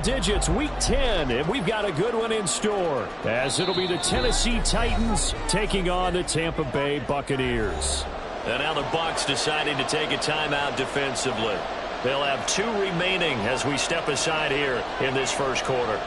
digits, Week 10, and we've got a good one in store, as it'll be the Tennessee Titans taking on the Tampa Bay Buccaneers. And now the Bucs deciding to take a timeout defensively. They'll have 2 remaining as we step aside here in this first quarter.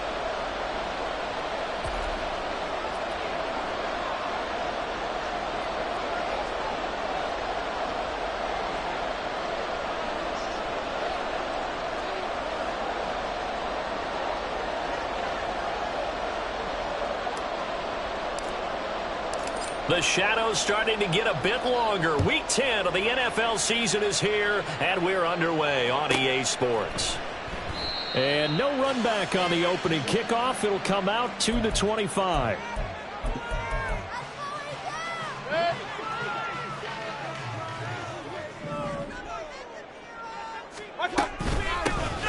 The shadow's starting to get a bit longer. Week 10 of the NFL season is here, and we're underway on EA Sports. And no run back on the opening kickoff. It'll come out to the 25.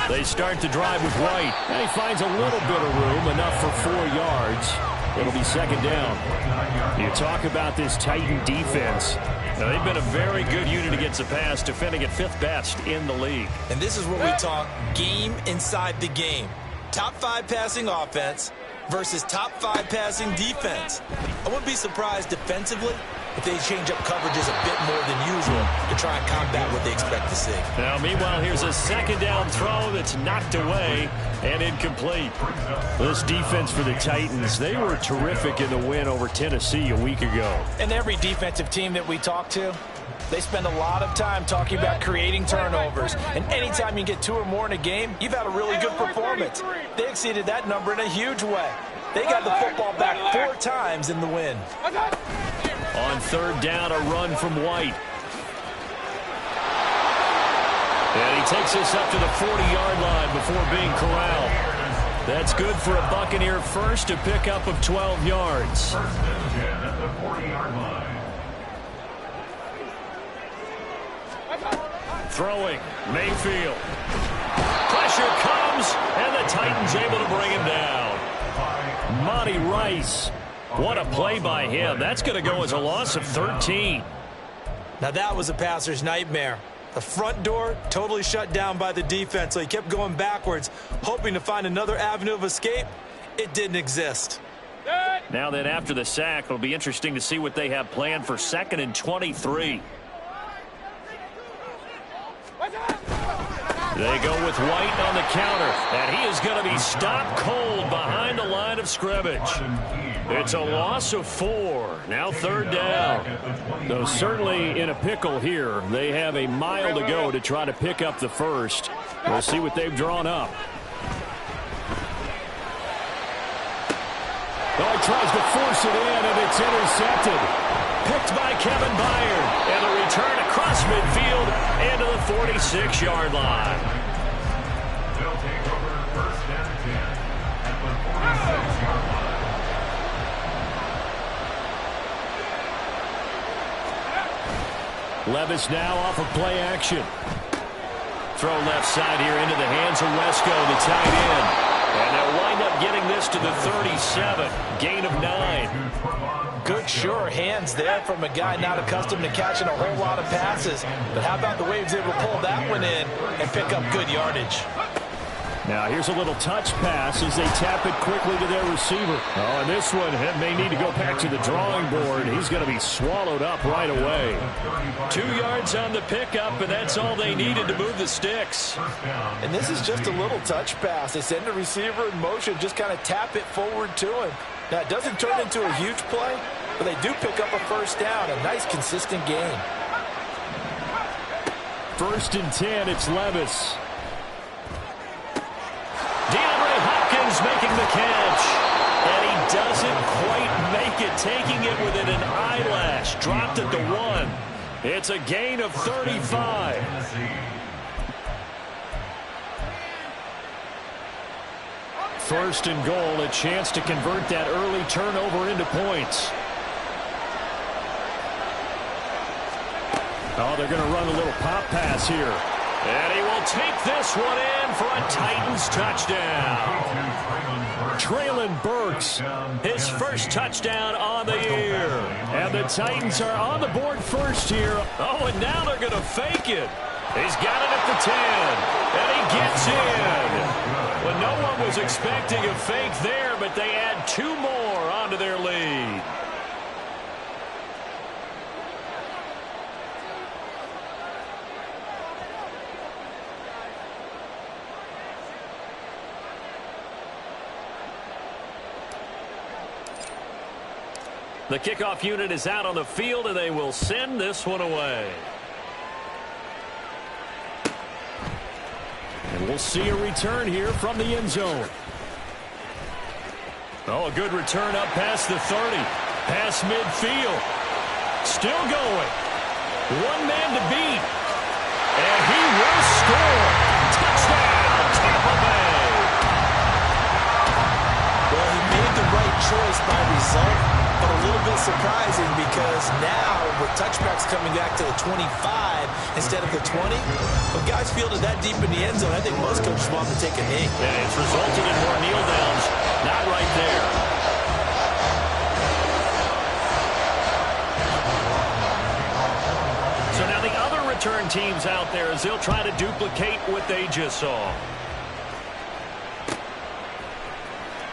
They start the drive with White, and he finds a little bit of room, enough for 4 yards. It'll be second down. You talk about this Titan defense. Now, they've been a very good unit against the pass, defending at 5th best in the league. And this is where we talk game inside the game. Top 5 passing offense versus top 5 passing defense. I wouldn't be surprised defensively if they change up coverages a bit more than usual to try and combat what they expect to see. Now, meanwhile, here's a second down throw that's knocked away and incomplete. This defense for the Titans, they were terrific in the win over Tennessee a week ago. And every defensive team that we talk to, they spend a lot of time talking about creating turnovers. And anytime you get 2 or more in a game, you've had a really good performance. They exceeded that number in a huge way. They got the football back 4 times in the win. On third down, a run from White. And he takes this up to the 40-yard line before being corralled. That's good for a Buccaneer first, a pickup of 12 yards. At the 40-yard line. Throwing, Mayfield. Pressure comes, and the Titans able to bring him down. Monty Rice. What a play by him. That's going to go as a loss of 13. Now that was a passer's nightmare. The front door totally shut down by the defense, so he kept going backwards, hoping to find another avenue of escape. It didn't exist. Now then, after the sack, it'll be interesting to see what they have planned for 2nd and 23. They go with White on the counter, and he is going to be stopped cold behind the line of scrimmage. It's a loss of 4. Now third down. Though certainly in a pickle here. They have a mile to go to try to pick up the first. We'll see what they've drawn up. Oh, he tries to force it in, and it's intercepted. Picked by Kevin Byard. And a return across midfield into the 46-yard line. They'll take over first and 10 at the 46-yard line. Levis now off of play action. Throw left side here into the hands of Wesco, the tight end. And they'll wind up getting this to the 37. Gain of 9. Good, sure hands there from a guy not accustomed to catching a whole lot of passes. But how about the way he was able to pull that one in and pick up good yardage? Now here's a little touch pass as they tap it quickly to their receiver. Oh, and this one may need to go back to the drawing board. He's going to be swallowed up right away. 2 yards on the pickup, and that's all they needed to move the sticks. And this is just a little touch pass. They send the receiver in motion, just kind of tap it forward to him. Now, it doesn't turn into a huge play, but they do pick up a first down, a nice, consistent gain. 1st and 10, it's Levis. DeAndre Hopkins making the catch. And he doesn't quite make it, taking it within an eyelash. Dropped at the 1. It's a gain of 35. First and goal, a chance to convert that early turnover into points. Oh, they're going to run a little pop pass here. And he will take this one in for a Titans touchdown. Treylon Burks, his first touchdown on the year. And the Titans are on the board first here. Oh, and now they're going to fake it. He's got it at the 10, and he gets in. Well, no one was expecting a fake there, but they add 2 more onto their lead. The kickoff unit is out on the field, and they will send this one away. And we'll see a return here from the end zone. Oh, a good return up past the 30. Past midfield. Still going. 1 man to beat. And he will score. Touchdown, Tampa Bay. Well, he made the right choice by result, but a little bit surprising because now with touchbacks coming back to the 25 instead of the 20, when guys fielded that deep in the end zone, I think most coaches want to take a knee. Yeah, it's resulted in more kneel downs. Not right there. So now the other return teams out there as they'll try to duplicate what they just saw.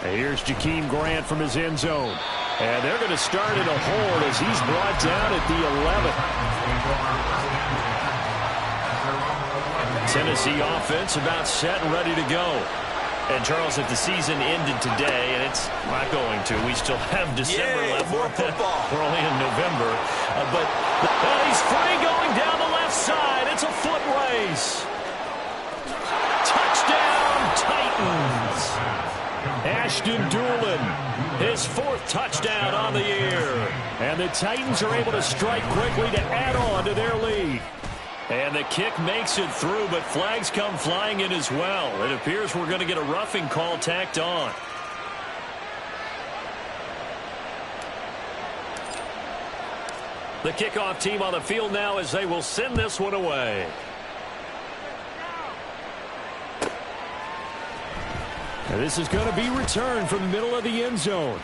Here's Jakeem Grant from his end zone. And they're going to start in a hold as he's brought down at the 11. Tennessee offense about set and ready to go. And, Charles, if the season ended today, and it's not going to, we still have December left. More football. We're only in November. But he's free going down the left side. It's a foot race. Touchdown, Titans. Ashton Dulin, his 4th touchdown on the year. And the Titans are able to strike quickly to add on to their lead. And the kick makes it through, but flags come flying in as well. It appears we're going to get a roughing call tacked on. The kickoff team on the field now as they will send this one away. And this is going to be returned from the middle of the end zone.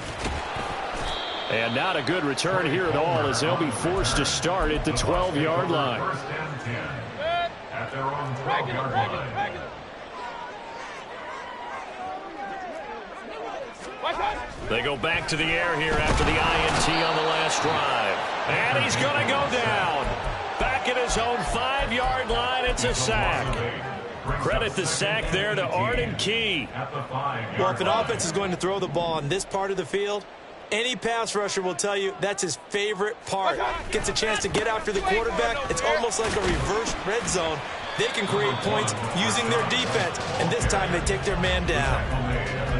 And not a good return here at all as they'll be forced to start at the 12-yard line. First and 10 at their own 12-yard line. They go back to the air here after the INT on the last drive. And he's going to go down. Back at his own 5-yard line, it's a sack. Credit the sack there to Arden Key. Well, if an offense is going to throw the ball on this part of the field, any pass rusher will tell you that's his favorite part. Gets a chance to get after the quarterback. It's almost like a reverse red zone. They can create points using their defense, and this time they take their man down.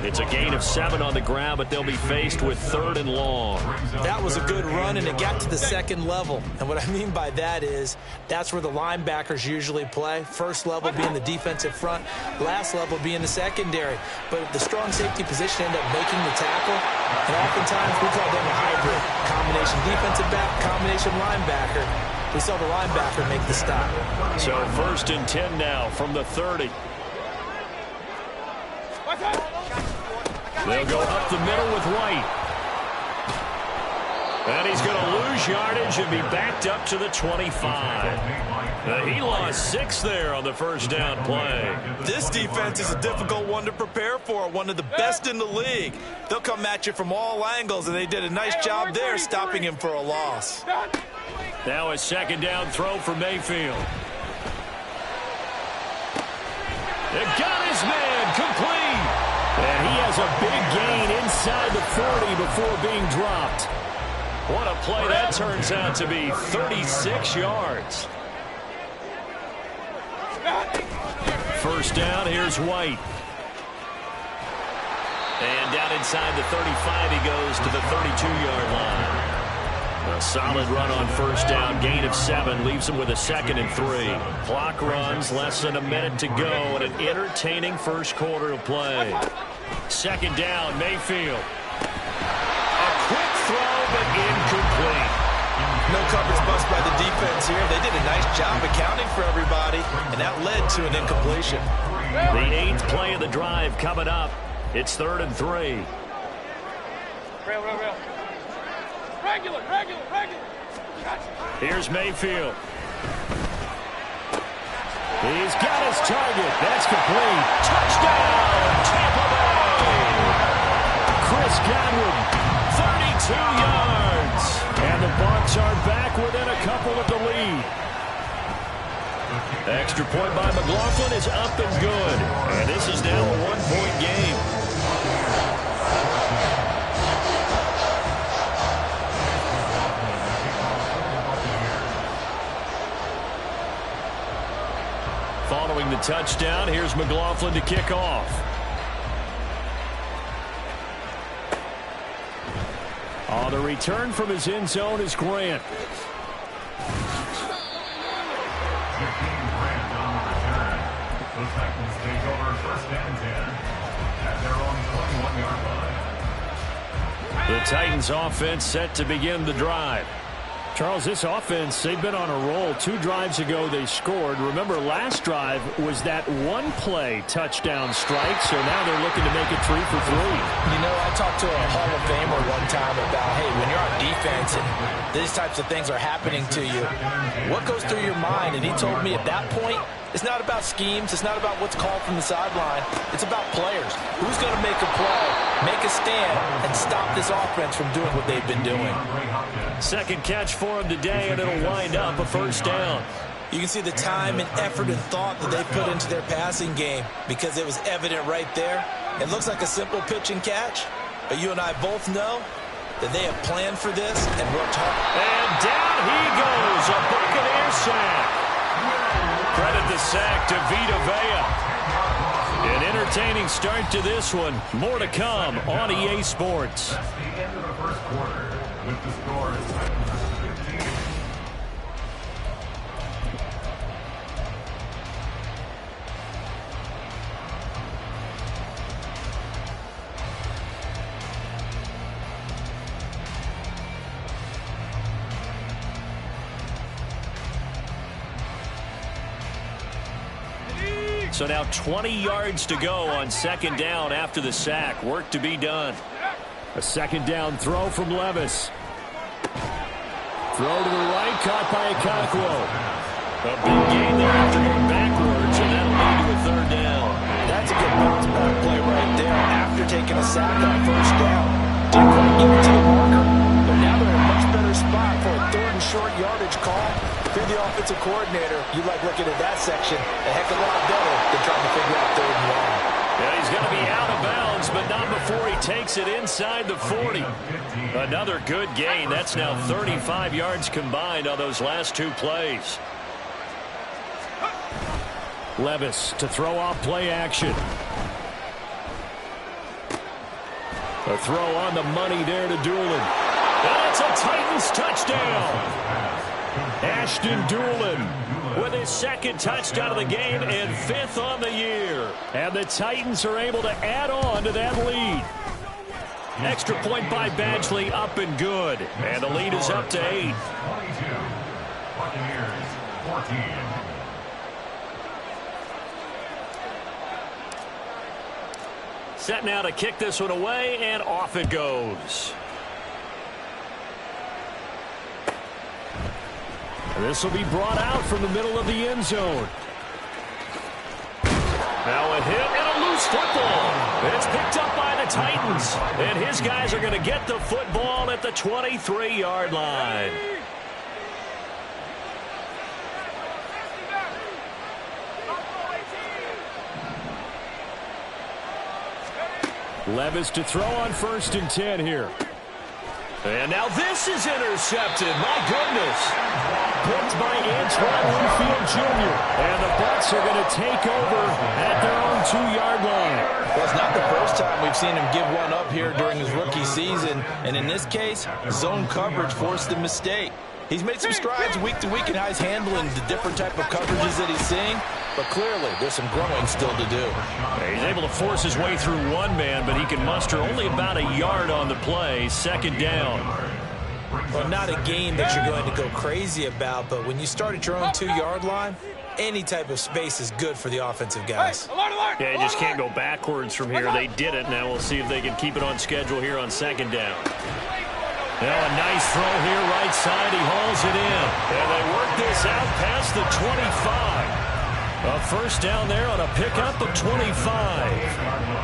It's a gain of 7 on the ground, but they'll be faced with 3rd and long. That was a good run, and it got to the 2nd level. And what I mean by that is that's where the linebackers usually play. First level being the defensive front, last level being the secondary. But the strong safety position ended up making the tackle, and oftentimes we call them a hybrid. Combination defensive back, combination linebacker. We saw the linebacker make the stop. So 1st and 10 now from the 30. They'll go up the middle with White. And he's going to lose yardage and be backed up to the 25. He lost 6 there on the first down play. This defense is a difficult one to prepare for, one of the best in the league. They'll come at you from all angles, and they did a nice job there stopping him for a loss. Now a 2nd down throw for Mayfield. It got his man complete. And he has a big gain inside the 40 before being dropped. What a play that turns out to be. 36 yards. First down, here's White. And down inside the 35, he goes to the 32-yard line. A solid run on first down, gain of 7, leaves him with a 2nd and 3. Clock runs, less than a minute to go, and an entertaining first quarter of play. 2nd down, Mayfield. A quick throw, but incomplete. No coverage bust by the defense here. They did a nice job accounting for everybody, and that led to an incompletion. The 8th play of the drive coming up. It's 3rd and 3. Regular. Here's Mayfield. He's got his target. That's complete. Touchdown, Tampa Bay. Chris Godwin, 32 yards. And the Bucs are back within a couple of the lead. Extra point by McLaughlin is up and good. And this is now a one-point game. Following the touchdown, here's McLaughlin to kick off. The return from his end zone is Grant. The Titans take over first and 10 at their own 21-yard line. The Titans offense set to begin the drive. Charles, this offense, they've been on a roll. 2 drives ago they scored. Remember, last drive was that one-play touchdown strike, so now they're looking to make it 3 for 3. You know, I talked to a Hall of Famer one time about, hey, when you're on defense and these types of things are happening to you, what goes through your mind? And he told me at that point, it's not about schemes. It's not about what's called from the sideline. It's about players. Who's going to make a play, make a stand, and stop this offense from doing what they've been doing. Second catch for him today, and it'll wind up a first down. You can see the time and effort and thought that they put into their passing game because it was evident right there. It looks like a simple pitch and catch, but you and I both know that they have planned for this and worked hard. And down he goes, a Buccaneer sack. Credit the sack to Vita Vea. An entertaining start to this one. More to come on EA Sports. That's the end of the first quarter with the score is 15. So now 20 yards to go on second down after the sack. Work to be done. A second down throw from Levis. Throw to the right, caught by Okonkwo. A big gain there after going backwards, and that'll lead to a third down. That's a good bounce back play right there after taking a sack on first down. Didn't quite get it to the marker, but now they're in a much better spot for a third and short yardage call. If you're the offensive coordinator, you like looking at that section a heck of a lot better than trying to figure out third and long. Yeah, he's going to be out of bounds, but not before he takes it inside the 40. Another good gain. That's now 35 yards combined on those last 2 plays. Levis to throw off play action. A throw on the money there to Doolin. That's a Titans touchdown. Ashton Doolin with his second touchdown of the game and 5th on the year. And the Titans are able to add on to that lead. Extra point by Badgley, up and good. And the lead is up to 8. 22. Buccaneers 14. Set now to kick this one away, and off it goes. This will be brought out from the middle of the end zone. Now a hit and a loose football. It's picked up by the Titans. And his guys are going to get the football at the 23-yard line. Levis to throw on 1st and 10 here. And now this is intercepted. My goodness. Picked by Antoine Winfield Jr. And the Bucs are going to take over at their own 2-yard line. Well, it's not the first time we've seen him give one up here during his rookie season. And in this case, zone coverage forced the mistake. He's made some strides week to week in how he's handling the different type of coverages that he's seeing. But clearly, there's some growing still to do. He's able to force his way through one man, but he can muster only about a yard on the play. Second down. Well, not a game that you're going to go crazy about, but when you start at your own 2-yard line, any type of space is good for the offensive guys. Yeah, you just can't go backwards from here. They did it. Now we'll see if they can keep it on schedule here on second down. Now a nice throw here, right side. He hauls it in. And they work this out past the 25. A first down there on a pickup of 25.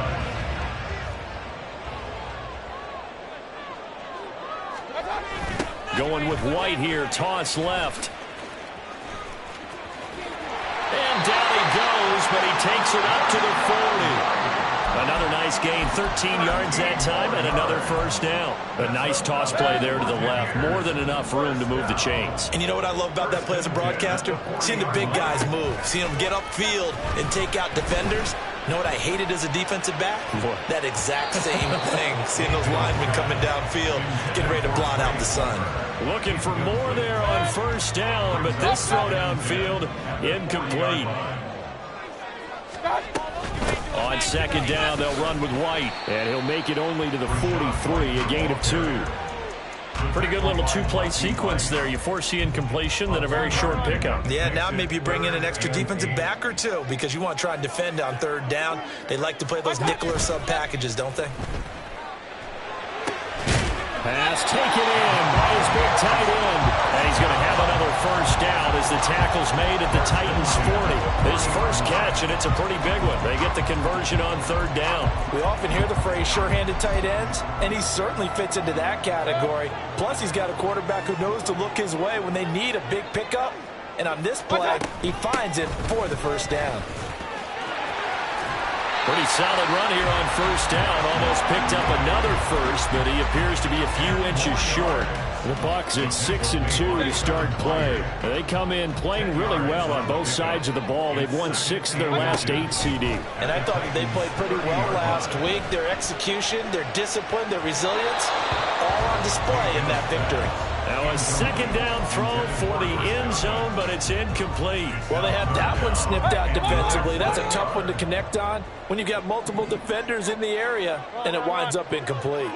Going with White here, toss left. And down he goes, but he takes it up to the 40. Another nice gain, 13 yards that time, and another first down. A nice toss play there to the left. More than enough room to move the chains. And you know what I love about that play as a broadcaster? Seeing the big guys move, seeing them get upfield and take out defenders. You know what I hated as a defensive back? What? That exact same thing. Seeing those linemen coming downfield, getting ready to blot out the sun. Looking for more there on first down, but this throw downfield, incomplete. On second down, they'll run with White, and he'll make it only to the 43, a gain of 2. Pretty good little two-play sequence there. You force the incompletion, then a very short pickup. Yeah, now maybe you bring in an extra defensive back or two because you want to try and defend on third down. They like to play those nickel or sub packages, don't they? Pass taken in by his big tight end. And he's going to have another first down as the tackle's made at the Titans' 40. His first catch, and it's a pretty big one. They get the conversion on third down. We often hear the phrase sure-handed tight ends, and he certainly fits into that category. Plus, he's got a quarterback who knows to look his way when they need a big pickup. And on this play, he finds it for the first down. Pretty solid run here on first down. Almost picked up another first, but he appears to be a few inches short. The Bucs at 6-2 to start play. They come in playing really well on both sides of the ball. They've won 6 of their last 8 CD. And I thought that they played pretty well last week. Their execution, their discipline, their resilience, all on display in that victory. Now a second down throw for the end zone, but it's incomplete. Well, they had that one snipped out defensively. That's a tough one to connect on when you've got multiple defenders in the area, and it winds up incomplete.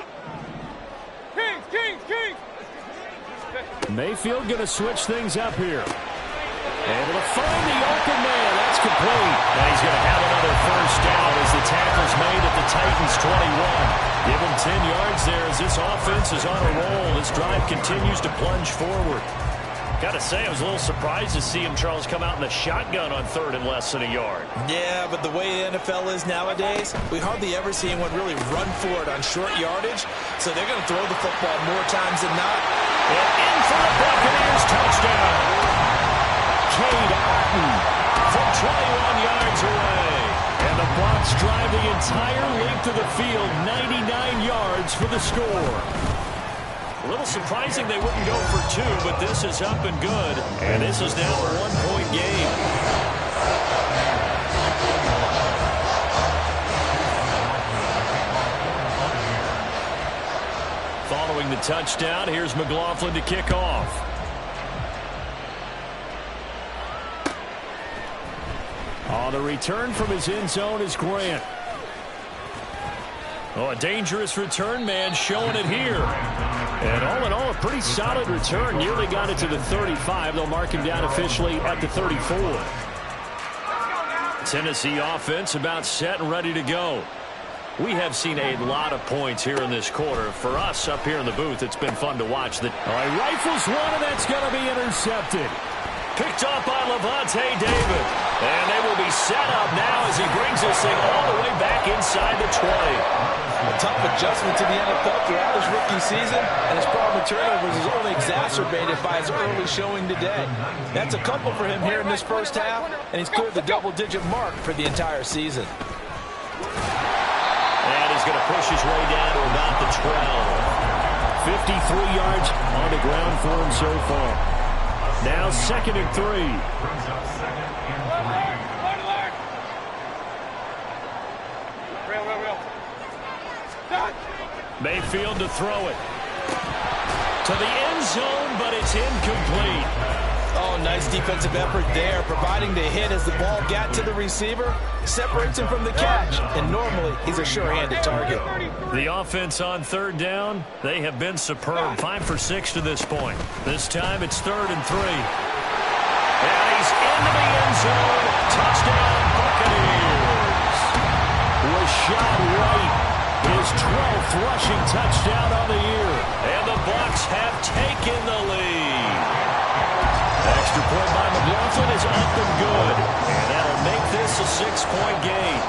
Mayfield going to switch things up here. Able to find the open man. That's complete. And he's going to have another first down as the tackle's made at the Titans' 21. Give him 10 yards there as this offense is on a roll. This drive continues to plunge forward. Got to say, I was a little surprised to see him, Charles, come out in the shotgun on third and less than a yard. Yeah, but the way the NFL is nowadays, we hardly ever see anyone really run for it on short yardage. So they're going to throw the football more times than not. And in for the Buccaneers touchdown. Cade Otton from 21 yards away. And the Bucs drive the entire length of the field, 99 yards for the score. A little surprising they wouldn't go for 2, but this is up and good. And this is now a 1-point game. Following the touchdown, here's McLaughlin to kick off. On the return from his end zone is Grant. Oh, a dangerous return man showing it here. And all in all, a pretty solid return. Nearly got it to the 35. They'll mark him down officially at the 34. Tennessee offense about set and ready to go. We have seen a lot of points here in this quarter. For us up here in the booth, it's been fun to watch. All right, rifles one, and that's going to be intercepted. Picked up by Levante David. And they will be set up now as he brings this thing all the way back inside the 20. A tough adjustment to the NFL throughout his rookie season, and his problem with turnovers is only exacerbated by his early showing today. That's a couple for him here in this first half, and he's cleared the double-digit mark for the entire season. And he's going to push his way down to about the 12. 53 yards on the ground for him so far. Now 2nd and 3. Mayfield to throw it. To the end zone, but it's incomplete. Oh, nice defensive effort there, providing the hit as the ball got to the receiver, separates him from the catch, and normally he's a sure-handed target. The offense on third down, they have been superb. 5 for 6 to this point. This time it's 3rd and 3. And he's into the end zone. Touchdown, Buccaneers. Rashad White, his 12th rushing touchdown on the year. And the Bucs have taken the lead. Extra point by McLaughlin is up and good. And that'll make this a 6-point game.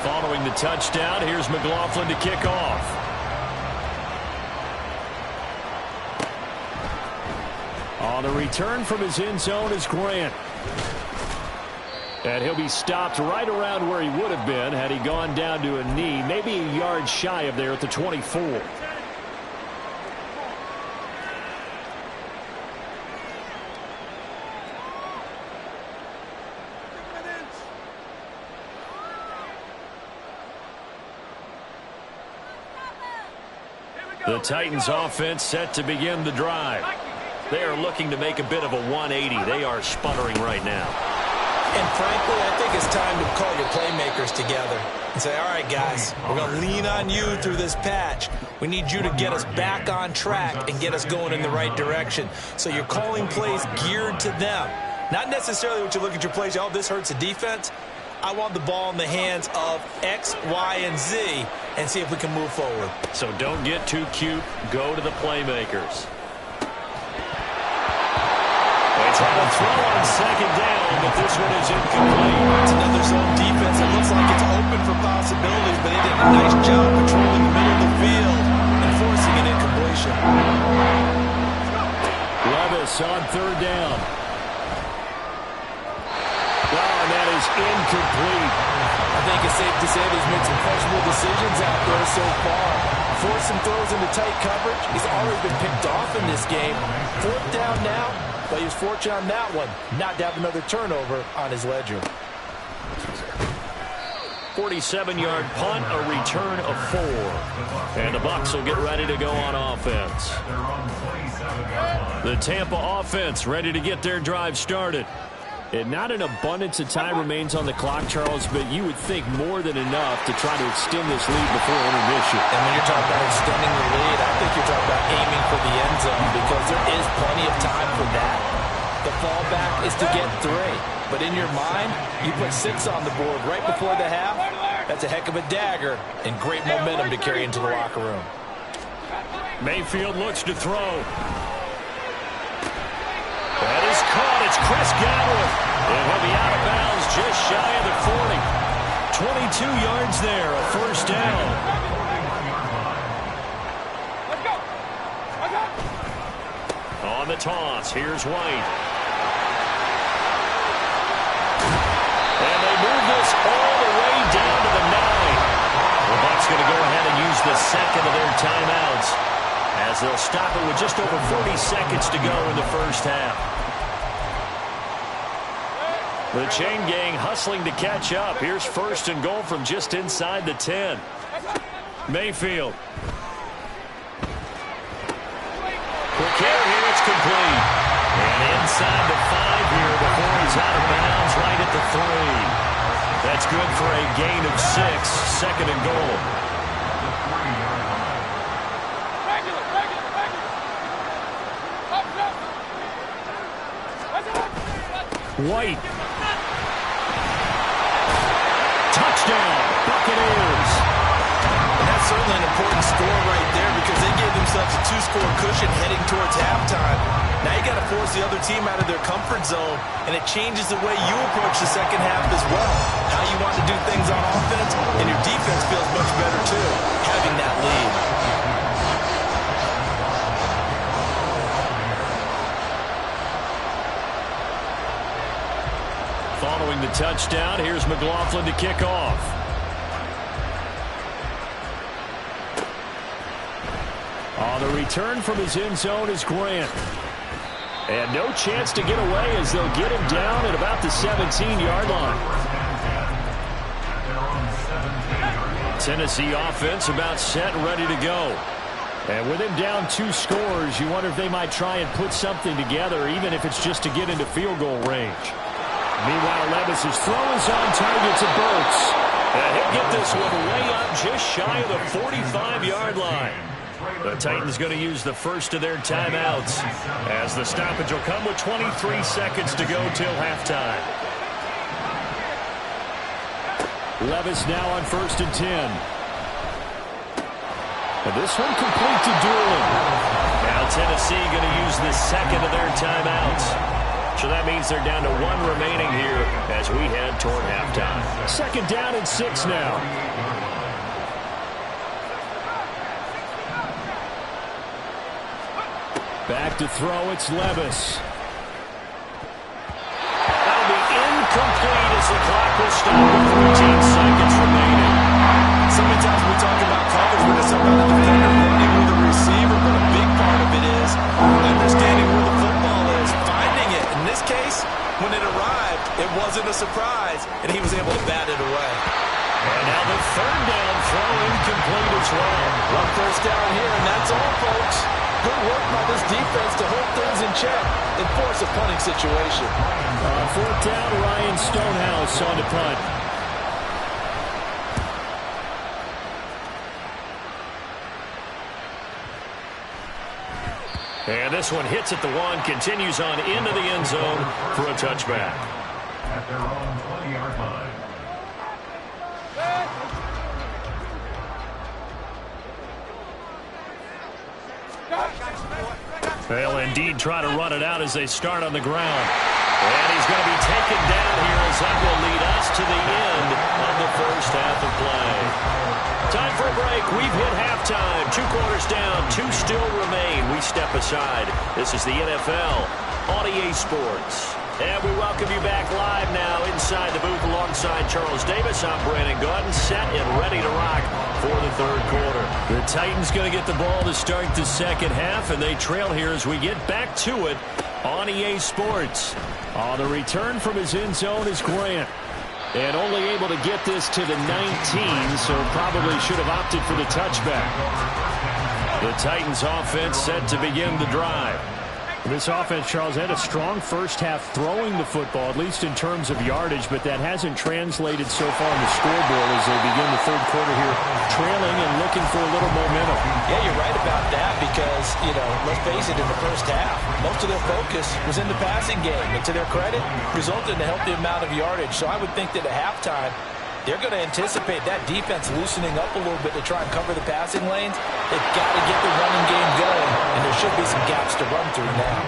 Following the touchdown, here's McLaughlin to kick off. On the return from his end zone is Grant. And he'll be stopped right around where he would have been had he gone down to a knee, maybe a yard shy of there at the 24. The Titans offense set to begin the drive. They are looking to make a bit of a 180. They are sputtering right now. And frankly, I think it's time to call your playmakers together and say, all right, guys, we're going to lean on you through this patch. We need you to get us back on track and get us going in the right direction. So you're calling plays geared to them. Not necessarily what you look at your plays, oh, this hurts the defense. I want the ball in the hands of X, Y, and Z and see if we can move forward. So don't get too cute. Go to the playmakers. They try to throw on second down, but this one is incomplete. It's another zone defense. It looks like it's open for possibilities, but he did a nice job patrolling the middle of the field and forcing an incompletion. Levis on third down. And that is incomplete. I think it's safe to say he's made some questionable decisions out there so far. Forced some throws into tight coverage. He's already been picked off in this game. Fourth down now, but he was fortunate on that one not to have another turnover on his ledger. 47-yard punt, a return of 4. And the Bucs will get ready to go on offense. The Tampa offense ready to get their drive started. And not an abundance of time remains on the clock, Charles, but you would think more than enough to try to extend this lead before intermission. And when you're talking about extending the lead, I think you're talking about aiming for the end zone because there is plenty of time for that. The fallback is to get 3. But in your mind, you put 6 on the board right before the half. That's a heck of a dagger and great momentum to carry into the locker room. Mayfield looks to throw. That is caught. It's Chris Godwin. And he'll be out of bounds just shy of the 40. 22 yards there, a first down. On the toss, here's White. And they move this all the way down to the 9. The Bucs going to go ahead and use the second of their timeouts, as they'll stop it with just over 40 seconds to go in the first half. The chain gang hustling to catch up. Here's first and goal from just inside the 10. Mayfield. Quick hit here, it's complete. And inside the 5 here before he's out of bounds right at the 3. That's good for a gain of 6, second and goal. White. Touchdown, Buccaneers. And that's certainly an important score right there because they gave themselves a 2-score cushion heading towards halftime. Now you got to force the other team out of their comfort zone, and it changes the way you approach the second half as well. How you want to do things on offense, and your defense feels much better too, having that lead. Following the touchdown, here's McLaughlin to kick off. On the return from his end zone is Grant. And no chance to get away as they'll get him down at about the 17-yard line. Tennessee offense about set and ready to go. And with him down 2 scores, you wonder if they might try and put something together, even if it's just to get into field goal range. Meanwhile, Levis' throw is on target to Burks. And he'll get this one way up just shy of the 45-yard line. The Titans going to use the first of their timeouts, as the stoppage will come with 23 seconds to go till halftime. Levis now on 1st and 10. And this one complete to Dooling. Now Tennessee going to use the second of their timeouts. So that means they're down to 1 remaining here as we head toward halftime. 2nd down and 6 now. Back to throw, it's Levis. That'll be incomplete as the clock will stop with 13 seconds remaining. So many times we talk about coverage, we're just talking about the defender running with the receiver, but a big part of it is understanding where the football is, finding it. In this case, when it arrived, it wasn't a surprise, and he was able to bat it away. And now the 3rd down throw incomplete as well. One first down here, and that's all, folks. Good work by this defense to hold things in check and force a punting situation. 4th down, Ryan Stonehouse on the punt. And this one hits at the 1, continues on into the end zone for a touchback. At their own 20-yard line. They'll indeed try to run it out as they start on the ground. And he's going to be taken down here as that will lead us to the end of the first half of play. Time for a break. We've hit halftime. 2 quarters down, 2 still remain. We step aside. This is the NFL on EA Sports. And we welcome you back live now inside the booth alongside Charles Davis. I'm Brandon Gaudin, set and ready to rock for the 3rd quarter. The Titans going to get the ball to start the 2nd half, and they trail here as we get back to it on EA Sports. On the return from his end zone is Grant. And only able to get this to the 19, so probably should have opted for the touchback. The Titans offense set to begin the drive. This offense, Charles, had a strong first half throwing the football, at least in terms of yardage, but that hasn't translated so far on the scoreboard as they begin the 3rd quarter here, trailing and looking for a little momentum. Yeah, you're right about that because, let's face it, in the first half, most of their focus was in the passing game. And to their credit, resulted in a healthy amount of yardage. So I would think that at halftime, they're going to anticipate that defense loosening up a little bit to try and cover the passing lanes. They've got to get the running game going, and there should be some gaps to run through now.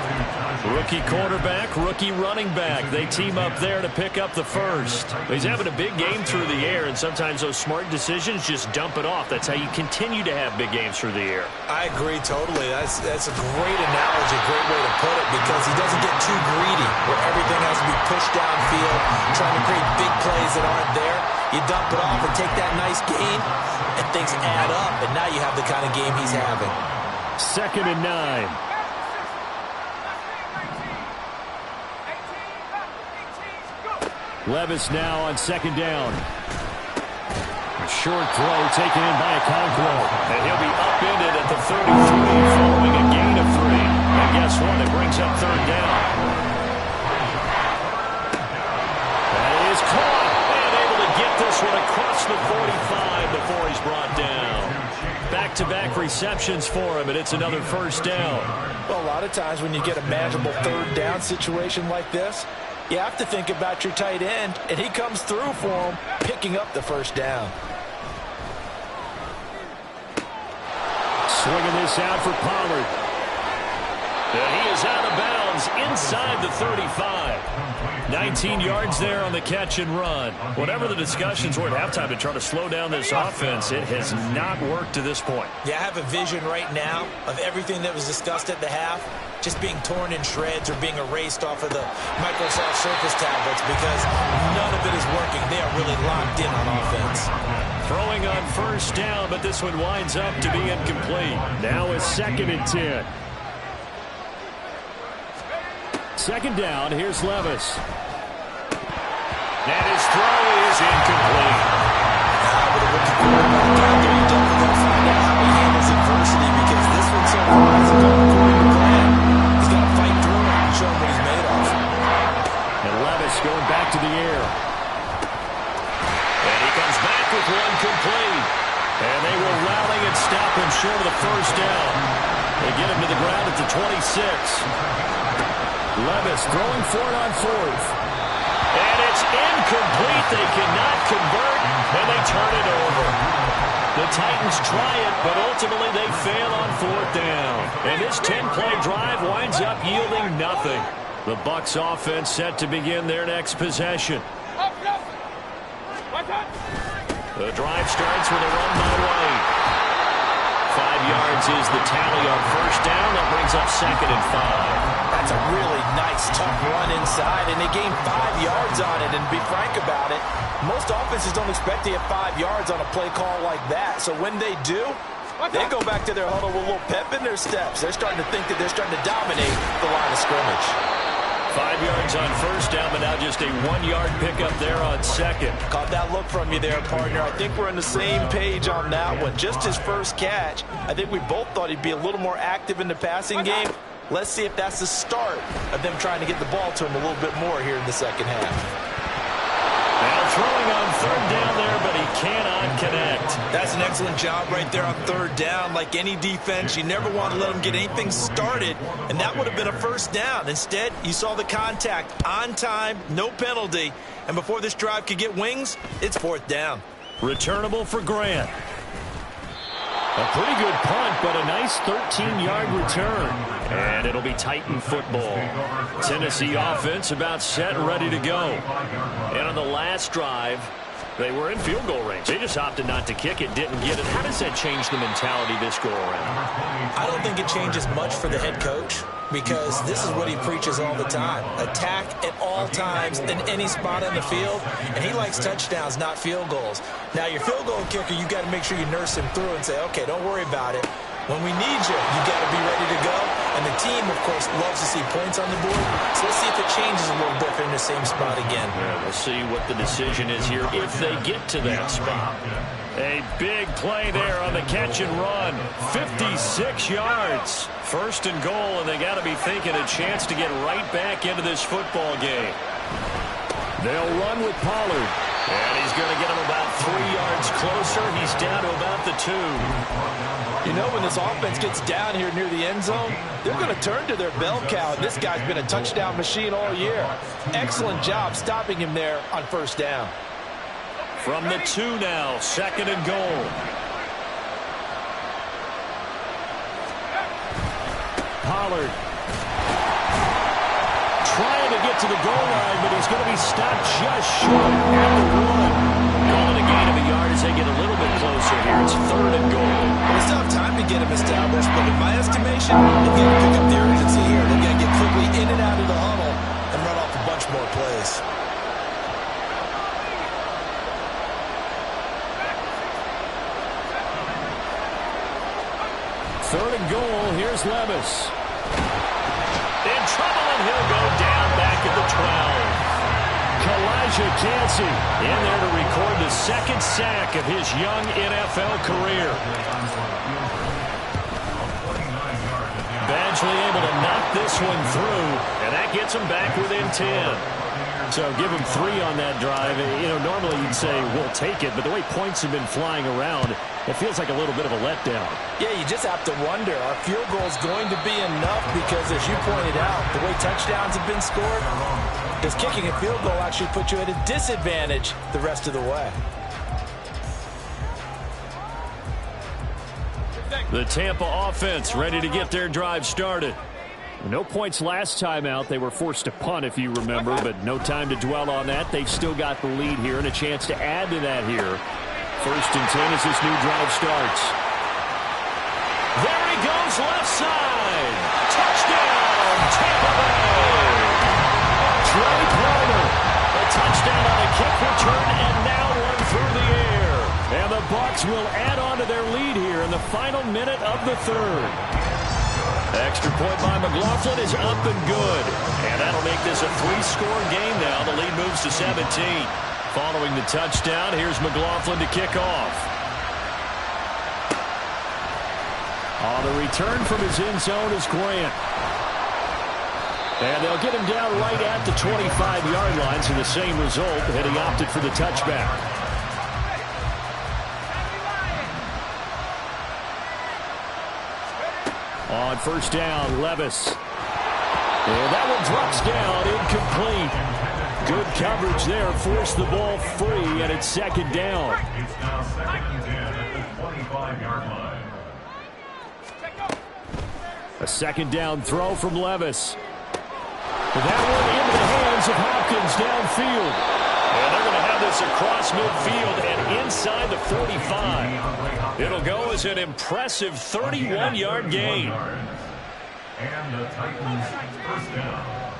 Rookie quarterback, rookie running back. They team up there to pick up the first. He's having a big game through the air, and sometimes those smart decisions just dump it off. That's how you continue to have big games through the air. I agree totally. That's a great analogy, great way to put it, because he doesn't get too greedy where everything has to be pushed downfield, trying to create big plays that aren't there. You dump it off and take that nice gain, and things add up, and now you have the kind of game he's having. 2nd and 9. Levis now on 2nd down. A short throw taken in by Okonkwo. And he'll be upended at the 33 following a gain of 3. And guess what? It brings up 3rd down. That is caught. And able to get this one across the 45 before he's brought down. Back-to-back receptions for him, and it's another 1st down. Well, a lot of times when you get a manageable 3rd down situation like this, you have to think about your tight end, and he comes through for him, picking up the 1st down. Swinging this out for Pollard. And he is out of bounds inside the 35. 19 yards there on the catch and run. Whatever the discussions were at halftime to try to slow down this offense, it has not worked to this point. Yeah, I have a vision right now of everything that was discussed at the half just being torn in shreds or being erased off of the Microsoft Surface tablets because none of it is working. They are really locked in on offense. Throwing on 1st down, but this one winds up to be incomplete. Now it's 2nd and 10. 2nd down, here's Levis. And his throw is incomplete. With a rookie quarterback out there, you definitely got to find out how he handles adversity because this one so far hasn't gone according to plan. He's got to fight through it and show him what he's made of. And Levis going back to the air. And he comes back with one complete. And they will rally and stop him short of the 1st down. They get him to the ground at the 26. Levis throwing for it on 4th. And it's incomplete. They cannot convert, and they turn it over. The Titans try it, but ultimately they fail on 4th down. And this 10-play drive winds up yielding nothing. The Bucs offense set to begin their next possession. The drive starts with a run by White. 5 yards is the tally on first down. That brings up 2nd and 5. That's a really nice, tough run inside, and they gained 5 yards on it. And to be frank about it, most offenses don't expect to get 5 yards on a play call like that. So when they do, they go back to their huddle with a little pep in their steps. They're starting to think that they're starting to dominate the line of scrimmage. 5 yards on first down, but now just a 1-yard pickup there on second. Caught that look from you there, partner. I think we're on the same page on that one. Just his first catch. I think we both thought he'd be a little more active in the passing game. Let's see if that's the start of them trying to get the ball to him a little bit more here in the second half. Now throwing on third down there, but he cannot connect. That's an excellent job right there on third down. Like any defense, you never want to let them get anything started, and that would have been a first down. Instead, you saw the contact on time, no penalty, and before this drive could get wings, it's 4th down. Returnable for Grant. A pretty good punt, but a nice 13-yard return. And it'll be Titan football. Tennessee offense about set and ready to go. And on the last drive, they were in field goal range. They just opted not to kick it, didn't get it. How does that change the mentality this go around? I don't think it changes much for the head coach, because this is what he preaches all the time. Attack at all times in any spot on the field, and he likes touchdowns, not field goals. Now, your field goal kicker, you got to make sure you nurse him through and say, okay, don't worry about it. When we need you, you got to be ready to go. And the team, of course, loves to see points on the board. So let's see if it changes a little bit if they're in the same spot again. Yeah, we'll see what the decision is here if they get to that spot. A big play there on the catch and run. 56 yards. 1st and goal, and they got to be thinking a chance to get right back into this football game. They'll run with Pollard. And he's going to get him about 3 yards closer. He's down to about the 2. You know, when this offense gets down here near the end zone, they're going to turn to their bell cow. This guy's been a touchdown machine all year. Excellent job stopping him there on first down. From the 2 now, 2nd and goal. Pollard trying to get to the goal line, but he's going to be stopped just short at the 1. Calling a gain of a yard as they get a little bit closer here. It's 3rd and goal. Well, it's not time to get him established, but in my estimation, they've got to pick up the urgency here. They've got to get quickly in and out of the huddle and run off a bunch more plays. Third and goal. Here's Levis. In trouble, and he'll go down back at the 12. Kalijah Kancey in there to record the 2nd sack of his young NFL career. Badgley able to knock this one through, and that gets him back within 10. So give him 3 on that drive. You know, normally you'd say, we'll take it, but the way points have been flying around, it feels like a little bit of a letdown. Yeah, you just have to wonder, are field goals going to be enough? Because as you pointed out, the way touchdowns have been scored, does kicking a field goal actually put you at a disadvantage the rest of the way? The Tampa offense ready to get their drive started. No points last time out. They were forced to punt, if you remember, but no time to dwell on that. They've still got the lead here and a chance to add to that here. 1st and 10 as this new drive starts. There he goes, left side. Touchdown, Tampa Bay. Trey Palmer, a touchdown on a kick return, and now one through the air. And the Bucs will add on to their lead here in the final minute of the 3rd. Extra point by McLaughlin is up and good. And that'll make this a 3-score game now. The lead moves to 17. Following the touchdown, here's McLaughlin to kick off. On the return from his end zone is Grant. And they'll get him down right at the 25-yard line, so the same result, and he opted for the touchback. On first down, Levis. And that one drops down, incomplete. Good coverage there, forced the ball free, and it's 2nd down. It's now 2nd and 10 at the 25-yard line. A 2nd down throw from Levis. That one into the hands of Hopkins downfield. And they're going to have this across midfield and inside the 45. It'll go as an impressive 31-yard gain. And the Titans first down.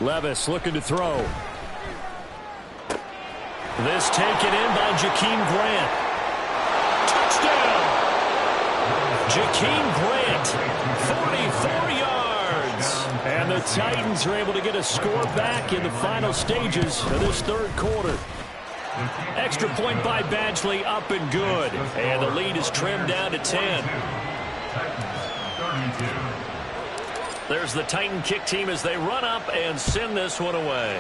Levis looking to throw. This taken in by Jakeem Grant. Touchdown! Jakeem Grant, 44 yards. And the Titans are able to get a score back in the final stages of this third quarter. Extra point by Badgley, up and good. And the lead is trimmed down to 10. There's the Titan kick team as they run up and send this one away.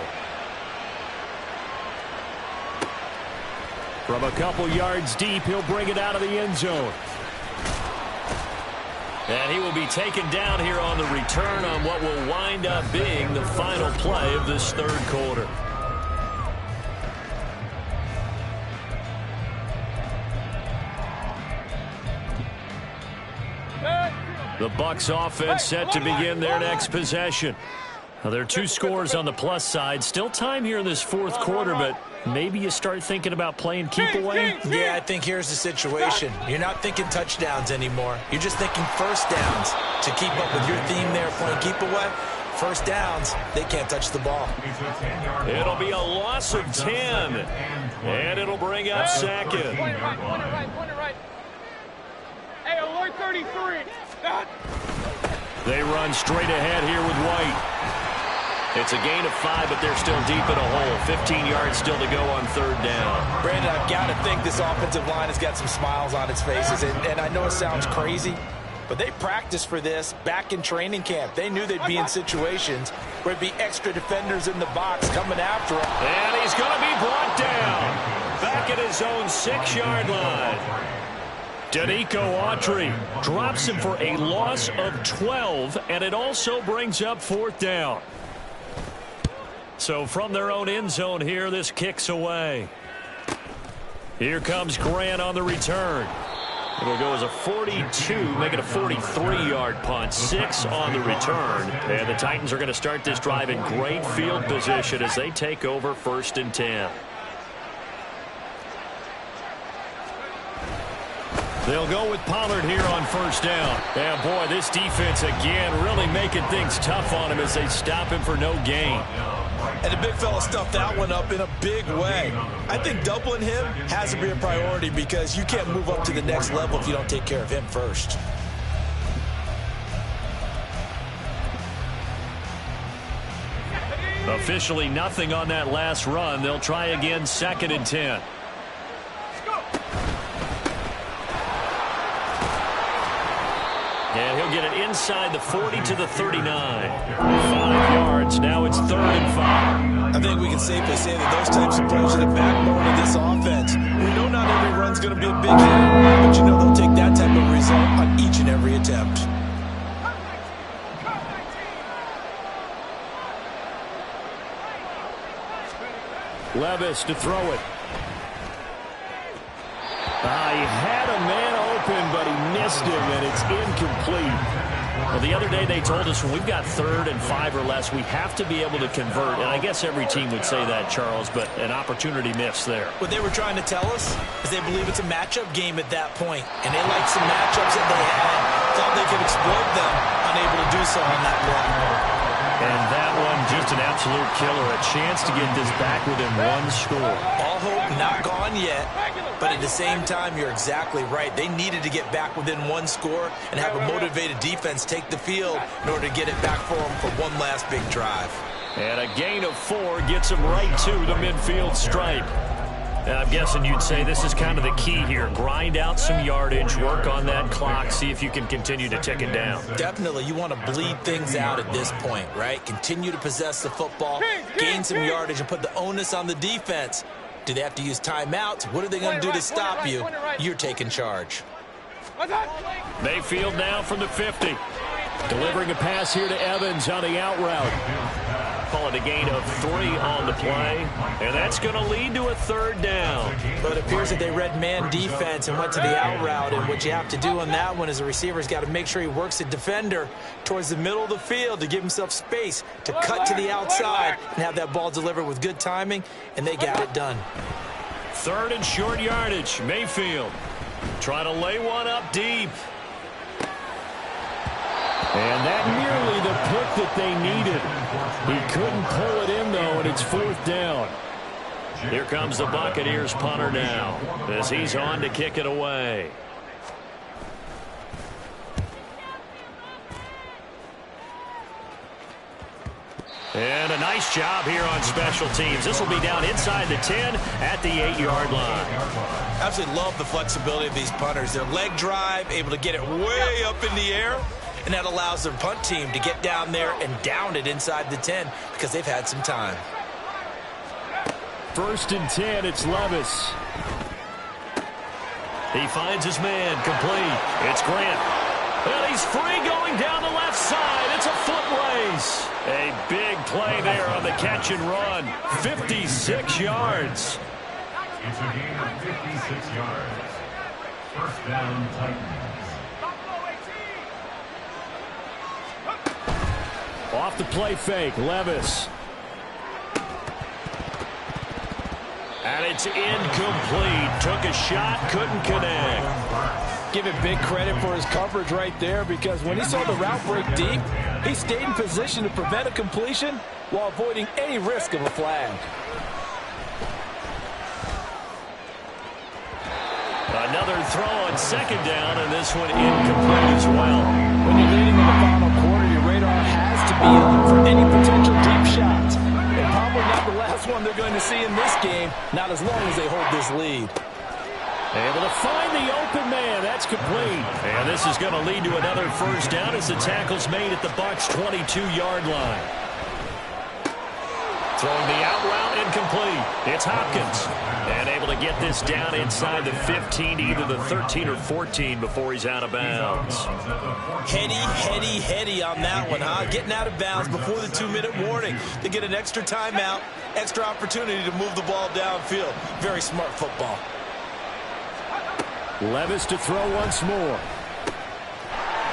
From a couple yards deep, he'll bring it out of the end zone. And he will be taken down here on the return on what will wind up being the final play of this third quarter. The Bucs offense set to begin their next possession. Now, there are two scores on the plus side. Still time here in this fourth quarter, but maybe you start thinking about playing keep away. Yeah, I think here's the situation. You're not thinking touchdowns anymore. You're just thinking first downs. To keep up with your theme there, playing keep away, first downs, they can't touch the ball. It'll be a loss of 10, and it'll bring up Sackett. Point it right. Hey, alert 33. They run straight ahead here with White. It's a gain of 5, but they're still deep in a hole. 15 yards still to go on third down. Brandon, I've got to think this offensive line has got some smiles on its faces. And I know it sounds crazy, but they practiced for this back in training camp. They knew they'd be in situations where it'd be extra defenders in the box coming after him. And he's going to be brought down back at his own 6-yard line. Danico Autry drops him for a loss of 12, and it also brings up fourth down. So from their own end zone here, this kicks away. Here comes Grant on the return. It'll go as a 42, make it a 43-yard punt. 6 on the return. And the Titans are going to start this drive in great field position as they take over 1st and 10. They'll go with Pollard here on first down. And boy, this defense again really making things tough on him as they stop him for no gain. And the big fella stuffed that one up in a big way. I think doubling him has to be a priority because you can't move up to the next level if you don't take care of him first. Officially nothing on that last run. They'll try again 2nd and 10. And he'll get it inside the 40 to the 39. 5 yards. Now it's 3rd and 5. I think we can safely say that those types of plays are the backbone of this offense. We know not every run's going to be a big hit, but you know they'll take that type of result on each and every attempt. Levis to throw it. He had a man open, but he missed him, and it's incomplete. Well, the other day they told us when we've got 3rd and 5 or less, we have to be able to convert. And I guess every team would say that, Charles, but an opportunity missed there. What they were trying to tell us is they believe it's a matchup game at that point, and they liked some matchups that they had, thought they could exploit them, unable to do so on that play. And that one, just an absolute killer. A chance to get this back within 1 score. All hope not gone yet, but at the same time, you're exactly right. They needed to get back within 1 score and have a motivated defense take the field in order to get it back for them for one last big drive. And a gain of 4 gets them right to the midfield stripe. And I'm guessing you'd say this is kind of the key here. Grind out some yardage, work on that clock, see if you can continue to tick it down. Definitely. You want to bleed things out at this point, right? Continue to possess the football, gain some yardage, and put the onus on the defense. Do they have to use timeouts? What are they going to do to stop you? You're taking charge. Mayfield now from the 50. Delivering a pass here to Evans on the out route. call it a gain of 3 on the play. And that's going to lead to a 3rd down. But it appears that they read man defense and went to the out route. And what you have to do on that one is the receiver's got to make sure he works the defender towards the middle of the field to give himself space to cut to the outside and have that ball delivered with good timing, and they got it done. 3rd and short yardage. Mayfield trying to lay one up deep. And that nearly the pick that they needed. He couldn't pull it in, though, and it's 4th down. Here comes the Buccaneers punter now as he's on to kick it away. And a nice job here on special teams. This will be down inside the 10 at the 8-yard line. Absolutely love the flexibility of these punters. Their leg drive, able to get it way up in the air, and that allows their punt team to get down there and down it inside the 10 because they've had some time. 1st and 10, it's Levis. He finds his man, complete. It's Grant. And he's free going down the left side. It's a foot race. A big play there on the catch and run. 56 yards. It's a gain of 56 yards. 1st down, Titans. Off the play fake, Levis. And it's incomplete. Took a shot, couldn't connect. Give it big credit for his coverage right there, because when he saw the route break deep, he stayed in position to prevent a completion while avoiding any risk of a flag. Another throw on 2nd down, and this one incomplete as well. When you're leading in the final quarter, your radar has to be on for any potential deep shots. And probably not the last one they're going to see in this game, not as long as they hold this lead. Able to find the open man. That's complete. And this is going to lead to another 1st down as the tackle's made at the Bucs' 22-yard line. Throwing the out route, incomplete. It's Hopkins. And able to get this down inside the 15 to either the 13 or 14 before he's out of bounds. Heady on that one, huh? Getting out of bounds before the 2-minute warning to get an extra timeout, extra opportunity to move the ball downfield. Very smart football. Levis to throw once more.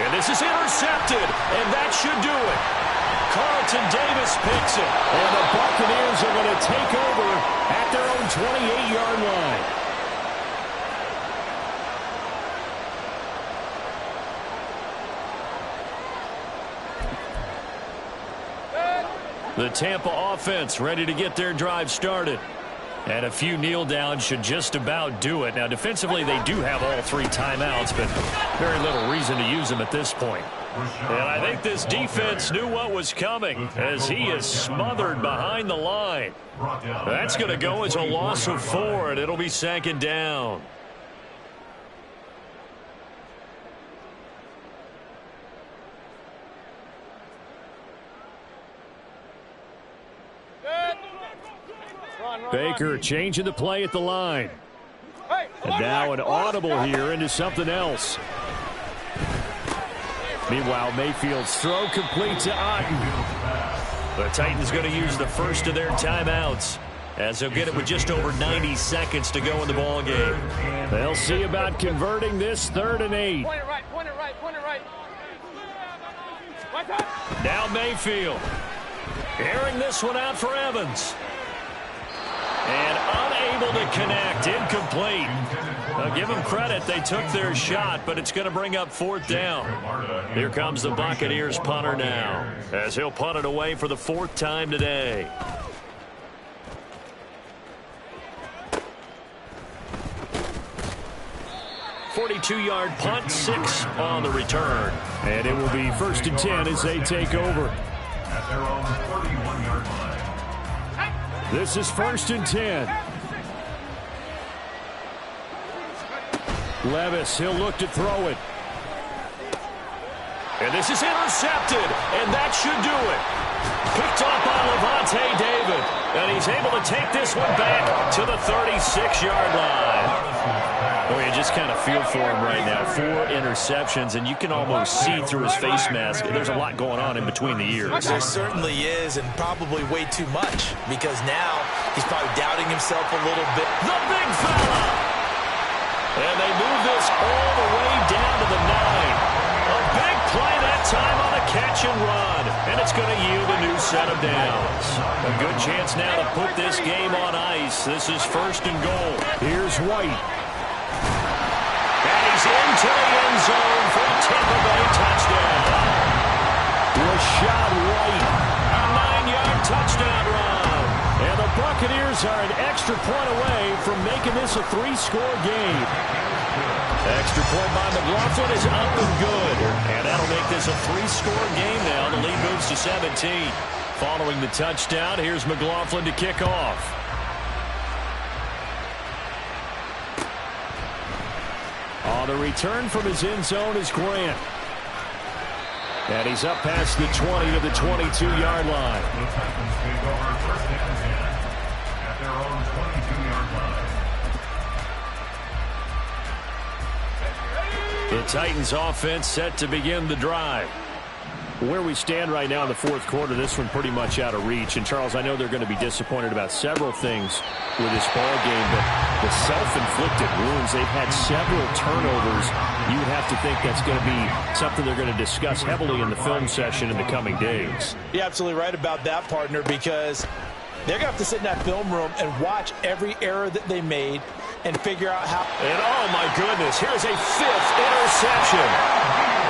And this is intercepted, and that should do it. Carlton Davis picks it, and the Buccaneers are going to take over at their own 28-yard line. The Tampa offense ready to get their drive started. And a few kneel downs should just about do it. Now, defensively, they do have all 3 timeouts, but very little reason to use them at this point. And I think this defense knew what was coming as he is smothered behind the line. That's going to go as a loss of 4, and it'll be 2nd down. Baker changing the play at the line. And now an audible here into something else. Meanwhile, Mayfield's throw complete to Otten. The Titans going to use the first of their timeouts as they'll get it with just over 90 seconds to go in the ball game. They'll see about converting this 3rd and 8. Point it right, point it right, point it right. Now Mayfield. Airing this one out for Evans. And unable to connect. Incomplete. Now give them credit. They took their shot, but it's going to bring up 4th down. Here comes the Buccaneers punter now as he'll punt it away for the 4th time today. .42-yard punt, 6 on the return. And it will be 1st and 10 as they take over. At their own 41-yard line. This is 1st and 10. Levis, he'll look to throw it. And this is intercepted, and that should do it. Picked off by Lavonte David, and he's able to take this one back to the 36-yard line. Oh, you just kind of feel for him right now. 4 interceptions, and you can almost see through his face mask. There's a lot going on in between the ears. There certainly is, and probably way too much, because now he's probably doubting himself a little bit. The big fella! And they move this all the way down to the 9. A big play that time on a catch and run, and it's going to yield a new set of downs. A good chance now to put this game on ice. This is 1st and goal. Here's White. And he's into the end zone for a Tampa Bay touchdown. Rashad White, a 9-yard touchdown run. And the Buccaneers are an extra point away from making this a 3-score game. Extra point by McLaughlin is up and good. And that'll make this a 3-score game now. The lead moves to 17. Following the touchdown, here's McLaughlin to kick off. On the return from his end zone is Grant. And he's up past the 20 to the 22-yard line. The Titans take over 1st and 10 at their own 22-yard line. The Titans offense set to begin the drive. Where we stand right now in the 4th quarter, this one pretty much out of reach. And, Charles, I know they're going to be disappointed about several things with this ball game, but the self-inflicted wounds, they've had several turnovers. You would have to think that's going to be something they're going to discuss heavily in the film session in the coming days. You're absolutely right about that, partner, because they're going to have to sit in that film room and watch every error that they made and figure out how. And, oh, my goodness, here's a 5th interception.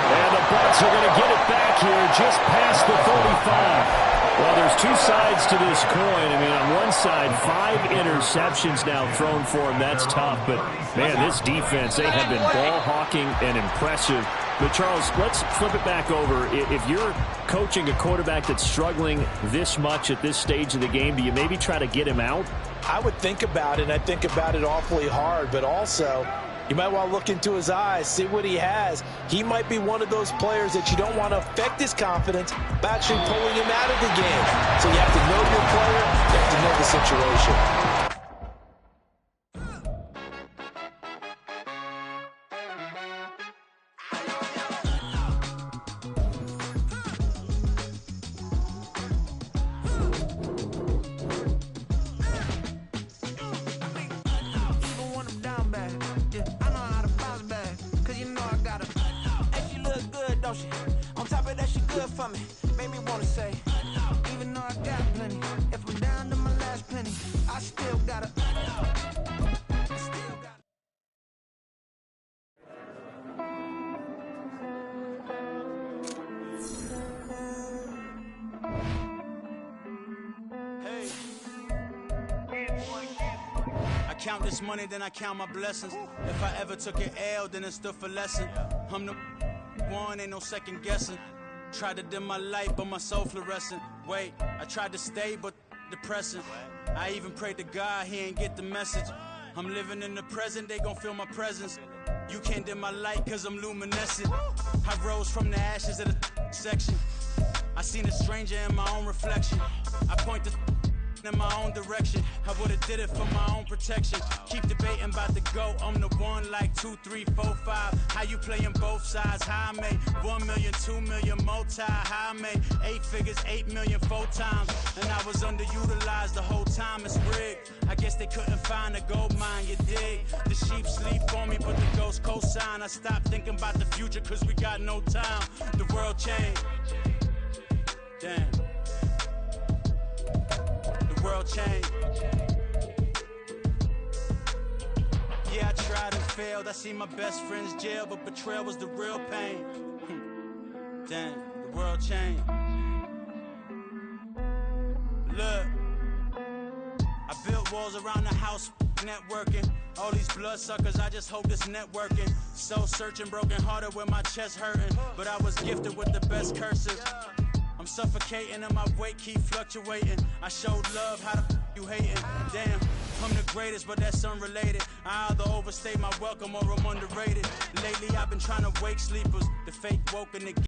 And the Bucs are going to get it back here just past the 35. Well, there's 2 sides to this coin. I mean, on one side, 5 interceptions now thrown for him. That's tough. But, man, this defense, they have been ball hawking and impressive. But, Charles, let's flip it back over. If you're coaching a quarterback that's struggling this much at this stage of the game, do you maybe try to get him out? I would think about it, and I think about it awfully hard, but also you might want to look into his eyes, see what he has. He might be one of those players that you don't want to affect his confidence by actually pulling him out of the game. So you have to know your player, you have to know the situation. On top of that, she good for me. Made me wanna say, even though I got plenty, if I'm down to my last penny, I still gotta. Hey. I count this money, then I count my blessings. If I ever took an L, then it stood for lesson. I'm the one, ain't no second guessing. Tried to dim my light, but my soul fluorescent. Wait, I tried to stay, but depressing. I even prayed to God, he ain't get the message. I'm living in the present, they gon' feel my presence. You can't dim my light, cause I'm luminescent. I rose from the ashes of the section. I seen a stranger in my own reflection. I point the in my own direction. I would've did it for my own protection. Keep debating about the GOAT. I'm the one like 2, 3, 4, 5. How you playing both sides? How I made 1 million, 2 million multi. How I made 8 figures, 8 million 4 times. And I was underutilized the whole time. It's rigged. I guess they couldn't find a gold mine, you dig? The sheep sleep on me, but the ghost cosign. I stopped thinking about the future cause we got no time. The world changed. Damn. World change. Yeah, I tried and failed. I see my best friend's jail, but betrayal was the real pain. Damn, the world changed. Look, I built walls around the house, networking. All these bloodsuckers, I just hope this networking. Soul searching, broken hearted with my chest hurting. But I was gifted with the best curses. I'm suffocating and my weight keep fluctuating. I showed love, how the you hating? Damn, I'm the greatest, but that's unrelated. I either overstay my welcome or I'm underrated. Lately I've been trying to wake sleepers, the fake woke and the